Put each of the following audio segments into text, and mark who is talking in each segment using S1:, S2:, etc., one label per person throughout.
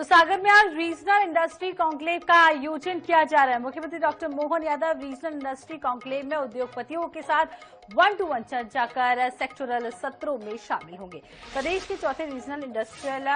S1: सागर में आज regional industry conclave का आयोजन किया जा रहा है। मुख्यमंत्री doctor Mohan Yadav regional industry conclave में उद्योगपतियों के साथ 1-to-1 चर्चा कर सेक्टोरल सत्रों में शामिल होंगे। प्रदेश के चौथे रीजनल इंडस्ट्रियल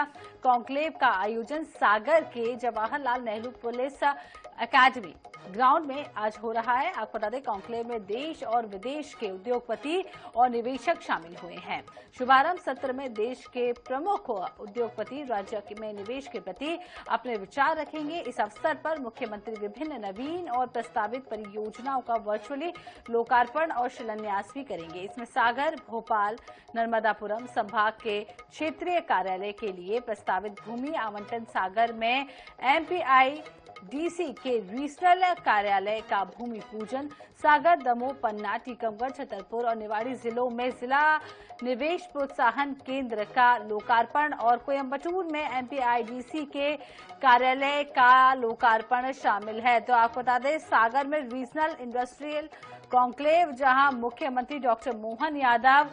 S1: कॉन्क्लेव का आयोजन सागर के Jawaharlal Nehru police academy ground में आज हो रहा है। आपको बता दें, कॉन्क्लेव में देश और विदेश के उद्योगपति और निवेशक शामिल हुए हैं। शुभारंभ सत्र में देश के प्रमुख उद्योगपति राज्य में निवेश के प्रति अपने विचार रखेंगे। इस अवसर पर मुख्यमंत्री विभिन्न नवीन और प्रस्तावित परियोजनाओं का वर्चुअली लोकार्पण और शिलान्यास भी करेंगे। इसमें सागर, भोपाल, नर्मदापुरम संभाग के क्षेत्रीय कार्यालय के लिए प्रस्तावित भूमि आवंटन, सागर में MPIDC के रीजनल कार्यालय का भूमि पूजन, सागर, दमोह, पन्ना, टीकमगढ़, छतरपुर और निवाड़ी जिलों में जिला निवेश प्रोत्साहन केंद्र का लोकार्पण और कोयम्बटूर में MPIDC के कार्यालय का लोकार्पण शामिल है। तो आपको बता दें, सागर में रीजनल इंडस्ट्रियल कॉन्क्लेव जहां मुख्यमंत्री डॉक्टर मोहन यादव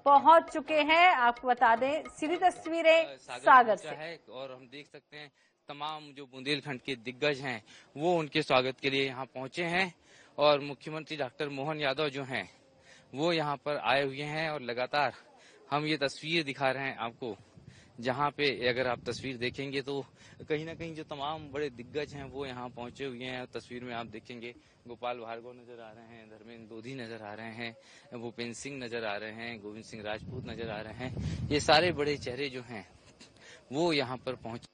S1: पहुंच चुके हैं। आपको बता दें, सीधी तस्वीरें सागर से
S2: है और हम देख सकते हैं तमाम जो बुंदेलखंड के दिग्गज हैं वो उनके स्वागत के लिए यहाँ पहुंचे हैं और मुख्यमंत्री डॉक्टर मोहन यादव जो हैं वो यहाँ पर आए हुए हैं और लगातार हम ये तस्वीर दिखा रहे हैं आपको, जहाँ पे अगर आप तस्वीर देखेंगे तो कहीं ना कहीं जो तमाम बड़े दिग्गज हैं वो यहाँ पहुंचे हुए हैं। तस्वीर में आप देखेंगे गोपाल भार्गव नजर आ रहे हैं, धर्मेंद्र लोधी नजर आ रहे हैं, भूपेंद्र सिंह नजर आ रहे हैं, गोविंद सिंह राजपूत नजर आ रहे हैं। ये सारे बड़े चेहरे जो हैं वो यहाँ पर पहुंचे।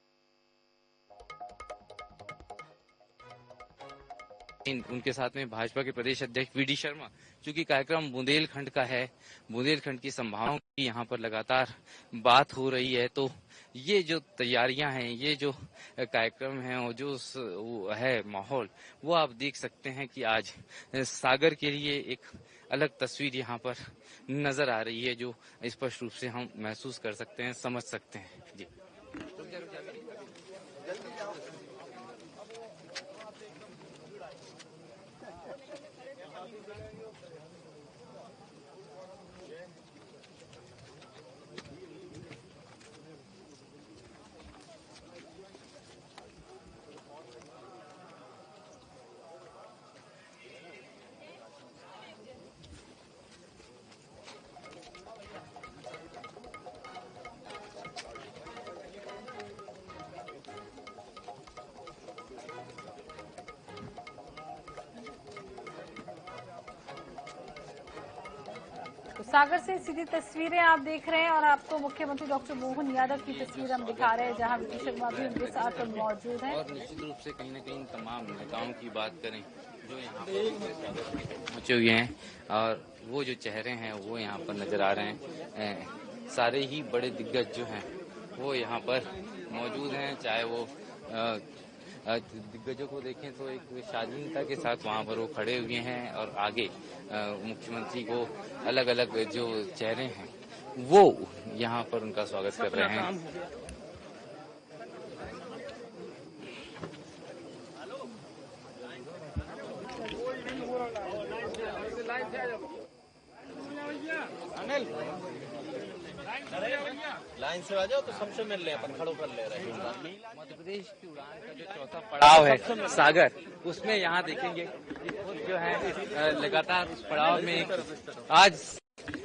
S2: उनके साथ में भाजपा के प्रदेश अध्यक्ष VD शर्मा। चूंकि कार्यक्रम बुंदेलखंड का है, बुंदेलखंड की संभावनाओं की यहाँ पर लगातार बात हो रही है, तो ये जो तैयारियां हैं, ये जो कार्यक्रम है और जो है माहौल, वो आप देख सकते हैं कि आज सागर के लिए एक अलग तस्वीर यहाँ पर नजर आ रही है, जो स्पष्ट रूप से हम महसूस कर सकते हैं, समझ सकते हैं। जी
S1: तो सागर से सीधी तस्वीरें आप देख रहे हैं और आपको मुख्यमंत्री डॉक्टर मोहन यादव की तस्वीर हम दिखा रहे हैं, जहां VD शर्मा भी उनके साथ मौजूद हैं।
S2: और निश्चित रूप से कहीं न कहीं तमाम नेताओं की बात करें जो यहाँ पर पहुंचे हुए हैं और वो जो चेहरे हैं वो यहाँ पर नजर आ रहे हैं। सारे ही बड़े दिग्गज जो हैं वो यहाँ पर मौजूद हैं। चाहे वो दिग्गजों को देखें तो एक शालीनता के साथ वहाँ पर वो खड़े हुए हैं और आगे मुख्यमंत्री को अलग अलग जो चेहरे हैं वो यहाँ पर उनका स्वागत कर रहे हैं।
S3: लाइन से आ जाओ तो सबसे मिल ले, अपन खड़ो कर ले रहे हैं।
S2: मध्य प्रदेश की उड़ान का जो चौथा पड़ाव है सागर, उसमें यहाँ देखेंगे जो है लगातार उस पड़ाव में आज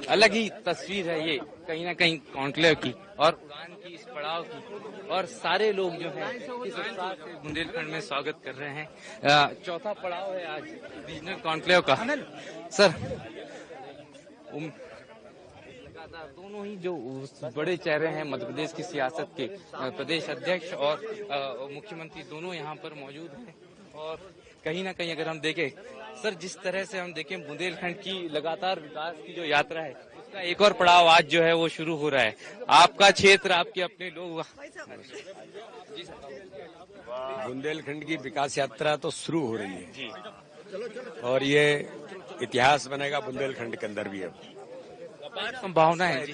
S2: अलग ही तस्वीर है ये कहीं ना कहीं कॉन्क्लेव की और उड़ान की, इस पड़ाव की, और सारे लोग जो हैं इस उत्साह से बुंदेलखंड में स्वागत कर रहे हैं। चौथा पड़ाव है आज रीजनल कॉन्क्लेव का। सर, दोनों ही जो बड़े चेहरे हैं मध्य प्रदेश की सियासत के, प्रदेश अध्यक्ष और मुख्यमंत्री, दोनों यहाँ पर मौजूद हैं। और कहीं ना कहीं अगर हम देखें सर, जिस तरह से हम देखें बुंदेलखंड की लगातार विकास की जो यात्रा है उसका एक और पड़ाव आज जो है वो शुरू हो रहा है। आपका क्षेत्र, आपके अपने लोग।
S4: बुंदेलखंड की विकास यात्रा तो शुरू हो रही है जी, और ये इतिहास बनेगा बुंदेलखंड के अंदर भी। अब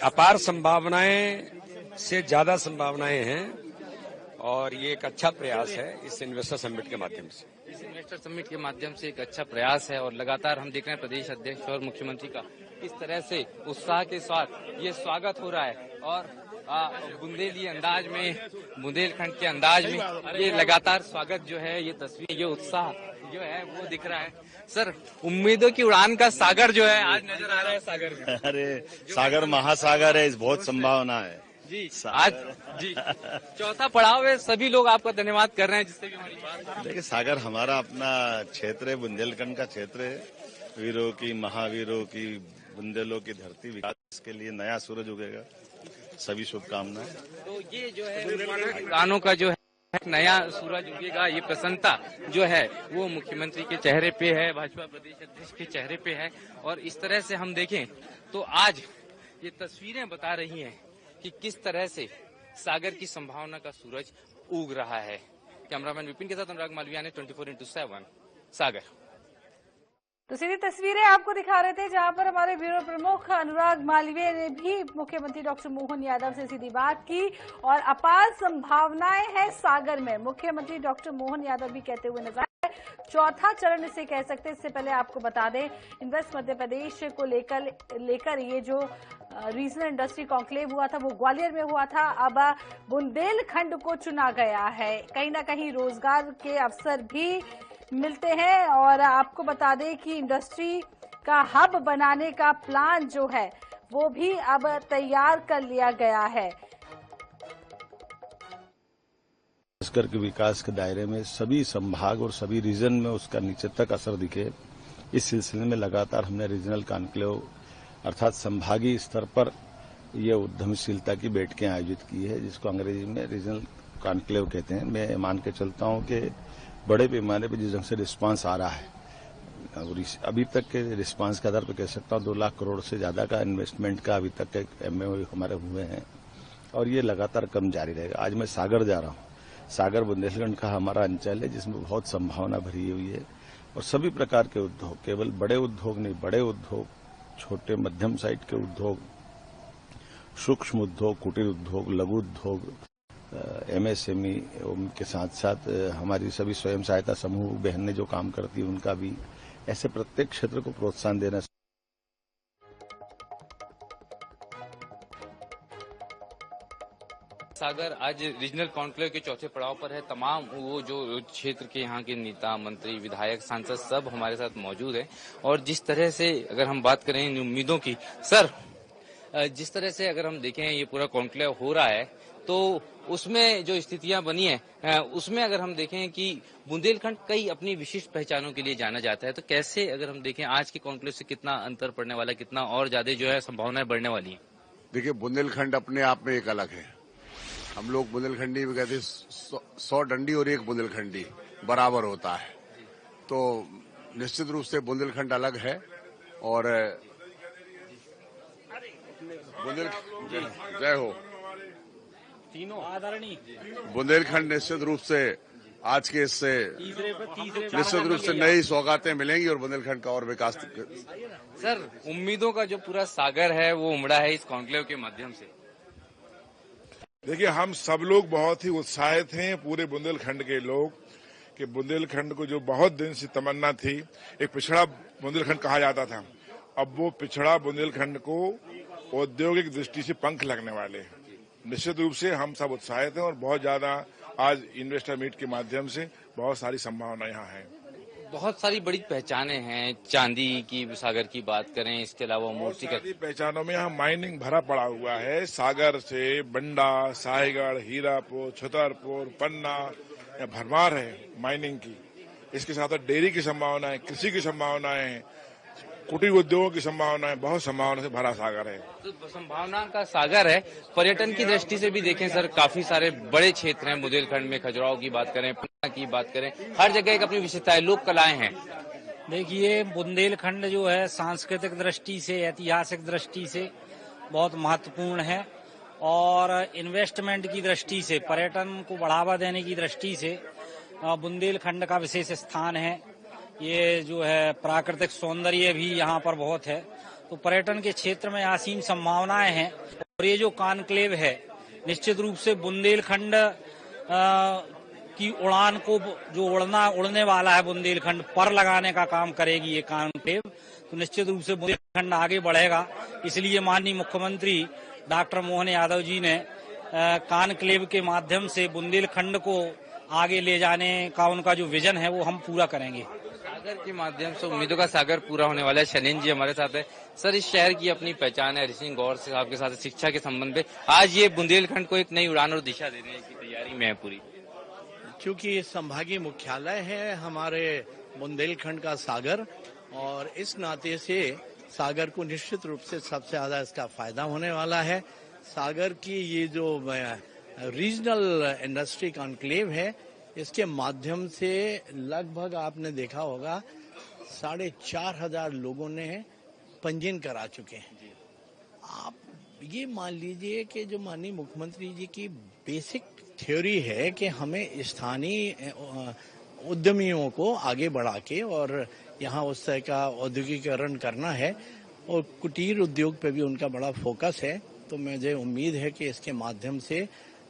S4: अपार संभावनाएं से ज्यादा संभावनाएं हैं और ये एक अच्छा प्रयास है इस इन्वेस्टर समिट के माध्यम से।
S2: इस इन्वेस्टर समिट के माध्यम से एक अच्छा प्रयास है और लगातार हम देख रहे हैं प्रदेश अध्यक्ष और मुख्यमंत्री का किस तरह से उत्साह के साथ ये स्वागत हो रहा है। और बुंदेली अंदाज में, बुंदेलखंड के अंदाज में ये लगातार स्वागत जो है, ये तस्वीर, ये उत्साह जो है वो दिख रहा है। सर, उम्मीदों की उड़ान का सागर जो है आज नजर आ रहा है सागर में।
S5: अरे सागर महासागर है, इस बहुत संभावना है
S2: जी। आज जी चौथा पड़ाव है, सभी लोग आपका धन्यवाद कर रहे हैं जिससे भी हमारी बात।
S5: देखिए सागर हमारा अपना क्षेत्र है, बुंदेलखंड का क्षेत्र है, वीरों की, महावीरों की, बुंदेलों की धरती, विकास के लिए नया सूरज उगेगा, सभी शुभकामनाएं।
S2: तो ये जो है किसानों का जो है नया सूरज उगेगा, ये प्रसन्नता जो है वो मुख्यमंत्री के चेहरे पे है, भाजपा प्रदेश अध्यक्ष के चेहरे पे है। और इस तरह से हम देखें तो आज ये तस्वीरें बता रही हैं कि किस तरह से सागर की संभावना का सूरज उग रहा है। कैमरामैन विपिन के साथ अनुराग मालविया ने 24/7 सागर।
S1: तो सीधी तस्वीरें आपको दिखा रहे थे जहां पर हमारे ब्यूरो प्रमुख अनुराग मालवीय ने भी मुख्यमंत्री डॉक्टर मोहन यादव से सीधी बात की और अपार संभावनाएं हैं सागर में। मुख्यमंत्री डॉक्टर मोहन यादव भी कहते हुए नजर आए, चौथा चरण इसे कह सकते हैं। इससे पहले आपको बता दें, इन्वेस्ट मध्य प्रदेश को लेकर ये जो रीजनल इंडस्ट्री कॉन्क्लेव हुआ था वो ग्वालियर में हुआ था। अब बुंदेलखंड को चुना गया है। कहीं ना कहीं रोजगार के अवसर भी मिलते हैं और आपको बता दें कि इंडस्ट्री का हब बनाने का प्लान जो है वो भी अब तैयार कर लिया गया है।
S5: खासकर के विकास के दायरे में सभी संभाग और सभी रीजन में उसका नीचे तक असर दिखे, इस सिलसिले में लगातार हमने रीजनल कॉन्क्लेव अर्थात संभागीय स्तर पर यह उद्यमशीलता की बैठकें आयोजित की है, जिसको अंग्रेजी में रीजनल कॉन्क्लेव कहते हैं। मैं मान के चलता हूं कि बड़े पैमाने पर जिस ढंग से रिस्पांस आ रहा है, अभी तक के रिस्पांस के आधार पर कह सकता हूं 2 लाख करोड़ से ज्यादा का इन्वेस्टमेंट का अभी तक के एमओयू हमारे हुए हैं और ये लगातार कम जारी रहेगा। आज मैं सागर जा रहा हूं। सागर बुंदेलखंड का हमारा अंचल है जिसमें बहुत संभावना भरी हुई है और सभी प्रकार के उद्योग, केवल बड़े उद्योग नहीं, बड़े उद्योग, छोटे मध्यम साइज के उद्योग, सूक्ष्म उद्योग, कुटीर उद्योग, लघु उद्योग, एमएसएमई के साथ साथ हमारी सभी स्वयं सहायता समूह बहनें जो काम करती हैं उनका भी, ऐसे प्रत्येक क्षेत्र को प्रोत्साहन देना।
S2: सागर आज रीजनल कॉन्क्लेव के चौथे पड़ाव पर है। तमाम वो जो क्षेत्र के यहाँ के नेता, मंत्री, विधायक, सांसद सब हमारे साथ मौजूद हैं और जिस तरह से अगर हम बात करें इन उम्मीदों की, सर जिस तरह से अगर हम देखें ये पूरा कॉन्क्लेव हो रहा है तो उसमें जो स्थितियां बनी है उसमें अगर हम देखें कि बुंदेलखंड कई अपनी विशिष्ट पहचानों के लिए जाना जाता है, तो कैसे अगर हम देखें आज के कॉन्क्लेव से कितना अंतर पड़ने वाला, कितना और ज्यादा जो है संभावनाएं बढ़ने वाली हैं?
S6: देखिए बुंदेलखंड अपने आप में एक अलग है। हम लोग बुंदेलखंडी में कहते 100 डंडी और 1 बुंदेलखंडी बराबर होता है, तो निश्चित रूप से बुंदेलखंड अलग है और जय हो
S3: तीनों आदरणीय
S6: बुंदेलखंड निश्चित रूप से आज के इससे निश्चित रूप से नई सौगातें मिलेंगी और बुंदेलखंड का और विकास।
S2: सर उम्मीदों का जो पूरा सागर है वो उमड़ा है इस कॉन्क्लेव के माध्यम से।
S7: देखिए हम सब लोग बहुत ही उत्साहित हैं, पूरे बुंदेलखंड के लोग, कि बुंदेलखंड को जो बहुत दिन से तमन्ना थी, एक पिछड़ा बुंदेलखंड कहा जाता था, अब वो पिछड़ा बुंदेलखंड को औद्योगिक दृष्टि से पंख लगने वाले हैं। निश्चित रूप से हम सब उत्साहित हैं और बहुत ज्यादा आज इन्वेस्टर मीट के माध्यम से बहुत सारी संभावना यहाँ है।
S2: बहुत सारी बड़ी पहचानें हैं, चांदी की सागर की बात करें, इसके अलावा मूर्ति का
S7: पहचानों में यहाँ माइनिंग भरा पड़ा हुआ है। सागर से बंडा, साहेगढ़, हीरापुर, छतरपुर, पन्ना, या भरमार है माइनिंग की। इसके साथ डेयरी की संभावना है, कृषि की संभावनाएं हैं, कुटीर उद्योगों की संभावना है, बहुत संभावना से भरा सागर है।
S2: तो संभावना का सागर है। पर्यटन की दृष्टि से भी देखें सर, काफी सारे बड़े क्षेत्र हैं बुंदेलखंड में, खजुराहो की बात करें, पन्ना की बात करें, हर जगह एक अपनी विशेषता है, लोक कलाएं हैं।
S8: देखिए बुंदेलखंड जो है सांस्कृतिक दृष्टि से, ऐतिहासिक दृष्टि से बहुत महत्वपूर्ण है और इन्वेस्टमेंट की दृष्टि से, पर्यटन को बढ़ावा देने की दृष्टि से बुंदेलखंड का विशेष स्थान है। ये जो है प्राकृतिक सौंदर्य भी यहाँ पर बहुत है, तो पर्यटन के क्षेत्र में असीम संभावनाएं हैं और ये जो कॉन्क्लेव है निश्चित रूप से बुंदेलखंड की उड़ान को, जो उड़ने वाला है बुंदेलखंड पर लगाने का काम करेगी ये कॉन्क्लेव, तो निश्चित रूप से बुंदेलखंड आगे बढ़ेगा। इसलिए माननीय मुख्यमंत्री डॉक्टर मोहन यादव जी ने कॉन्क्लेव के माध्यम से बुंदेलखंड को आगे ले जाने का उनका जो विजन है वो हम पूरा करेंगे।
S2: सागर के माध्यम से उम्मीदों का सागर पूरा होने वाला है। शैलेंद्र जी हमारे साथ है। सर, इस शहर की अपनी पहचान है, हरि सिंह गौर साहब के साथ शिक्षा के संबंध में आज ये बुंदेलखंड को एक नई उड़ान और दिशा देने की तैयारी में है पूरी।
S9: क्योंकि संभागीय मुख्यालय है हमारे बुंदेलखंड का सागर, और इस नाते से सागर को निश्चित रूप से सबसे ज्यादा इसका फायदा होने वाला है। सागर की ये जो रीजनल इंडस्ट्री कॉन्क्लेव है, इसके माध्यम से लगभग आपने देखा होगा 4,500 लोगों ने पंजीयन करा चुके हैं। आप ये मान लीजिए कि जो माननीय मुख्यमंत्री जी की बेसिक थ्योरी है कि हमें स्थानीय उद्यमियों को आगे बढ़ा के और यहाँ उस तरह का औद्योगिकीकरण करना है, और कुटीर उद्योग पे भी उनका बड़ा फोकस है। तो मुझे उम्मीद है कि इसके माध्यम से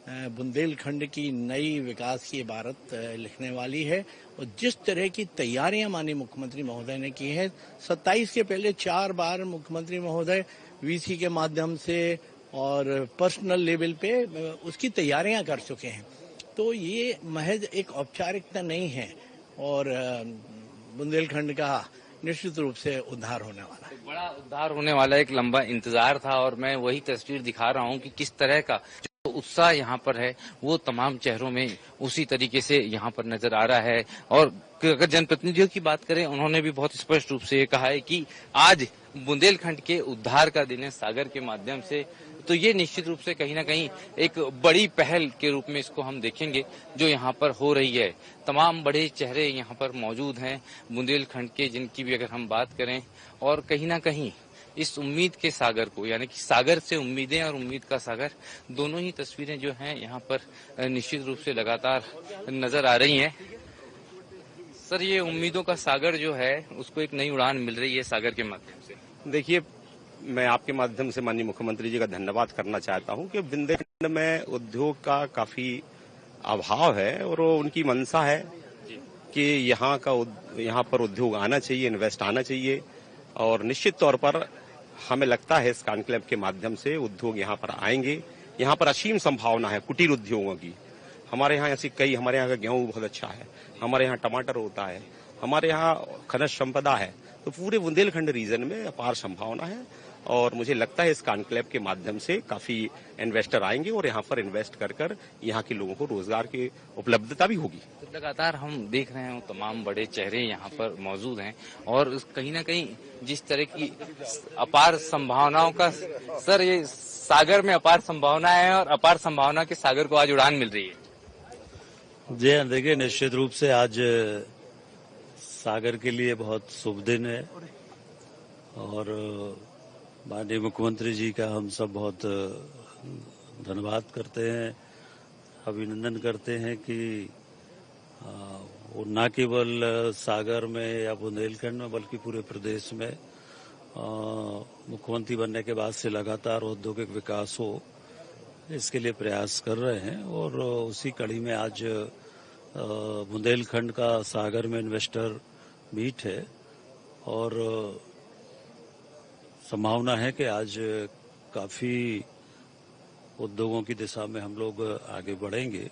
S9: बुंदेलखंड की नई विकास की इबारत लिखने वाली है। और जिस तरह की तैयारियां माननीय मुख्यमंत्री महोदय ने की है, 27 के पहले 4 बार मुख्यमंत्री महोदय वीसी के माध्यम से और पर्सनल लेवल पे उसकी तैयारियां कर चुके हैं। तो ये महज एक औपचारिकता नहीं है, और बुंदेलखंड का निश्चित रूप से उद्धार होने वाला है।
S2: बड़ा उद्धार होने वाला एक लंबा इंतजार था, और मैं वही तस्वीर दिखा रहा हूँ कि किस तरह का जो उत्साह यहाँ पर है वो तमाम चेहरों में उसी तरीके से यहाँ पर नजर आ रहा है। और अगर जनप्रतिनिधियों की बात करें, उन्होंने भी बहुत स्पष्ट रूप से ये कहा है कि आज बुंदेलखंड के उद्धार का दिन है सागर के माध्यम से। तो ये निश्चित रूप से कहीं ना कहीं एक बड़ी पहल के रूप में इसको हम देखेंगे जो यहाँ पर हो रही है। तमाम बड़े चेहरे यहाँ पर मौजूद हैं बुंदेलखंड के, जिनकी भी अगर हम बात करें, और कहीं ना कहीं इस उम्मीद के सागर को, यानी कि सागर से उम्मीदें और उम्मीद का सागर, दोनों ही तस्वीरें जो हैं यहाँ पर निश्चित रूप से लगातार नजर आ रही हैं। सर, ये उम्मीदों का सागर जो है उसको एक नई उड़ान मिल रही है सागर के माध्यम से।
S10: देखिए, मैं आपके माध्यम से माननीय मुख्यमंत्री जी का धन्यवाद करना चाहता हूं कि बुंदेलखंड में उद्योग का काफी अभाव है, और उनकी मंशा है कि यहाँ पर उद्योग आना चाहिए, इन्वेस्ट आना चाहिए। और निश्चित तौर पर हमें लगता है इस कॉन्क्लेव के माध्यम से उद्योग यहाँ पर आएंगे। यहाँ पर असीम संभावना है कुटीर उद्योगों की। हमारे यहाँ ऐसी कई, हमारे यहाँ का गेहूं बहुत अच्छा है, हमारे यहाँ टमाटर होता है, हमारे यहाँ खनिज संपदा है। तो पूरे बुंदेलखंड रीजन में अपार संभावना है, और मुझे लगता है इस कॉन्क्लेव के माध्यम से काफी इन्वेस्टर आएंगे और यहाँ पर इन्वेस्ट कर यहाँ के लोगों को रोजगार की उपलब्धता भी होगी।
S2: तो लगातार हम देख रहे हैं तमाम बड़े चेहरे यहाँ पर मौजूद हैं, और कहीं ना कहीं जिस तरह की अपार संभावनाओं का, सर, ये सागर में अपार संभावना है, और अपार संभावना के सागर को आज उड़ान मिल रही है।
S11: जी हाँ, देखिए, निश्चित रूप से आज सागर के लिए बहुत शुभ दिन है, और माननीय मुख्यमंत्री जी का हम सब बहुत धन्यवाद करते हैं, अभिनंदन करते हैं कि वो न केवल सागर में या बुंदेलखंड में बल्कि पूरे प्रदेश में मुख्यमंत्री बनने के बाद से लगातार औद्योगिक विकास हो, इसके लिए प्रयास कर रहे हैं। और उसी कड़ी में आज बुंदेलखंड का सागर में इन्वेस्टर मीट है, और संभावना है कि आज काफी उद्योगों की दिशा में हम लोग आगे बढ़ेंगे।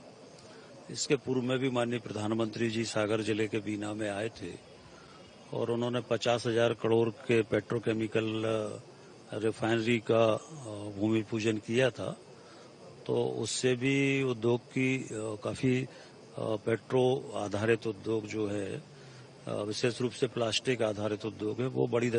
S11: इसके पूर्व में भी माननीय प्रधानमंत्री जी सागर जिले के बीना में आए थे, और उन्होंने 50,000 करोड़ के पेट्रोकेमिकल रिफाइनरी का भूमि पूजन किया था। तो उससे भी उद्योग की काफी पेट्रो आधारित उद्योग जो है, विशेष रूप से प्लास्टिक आधारित उद्योग है, वो बड़ी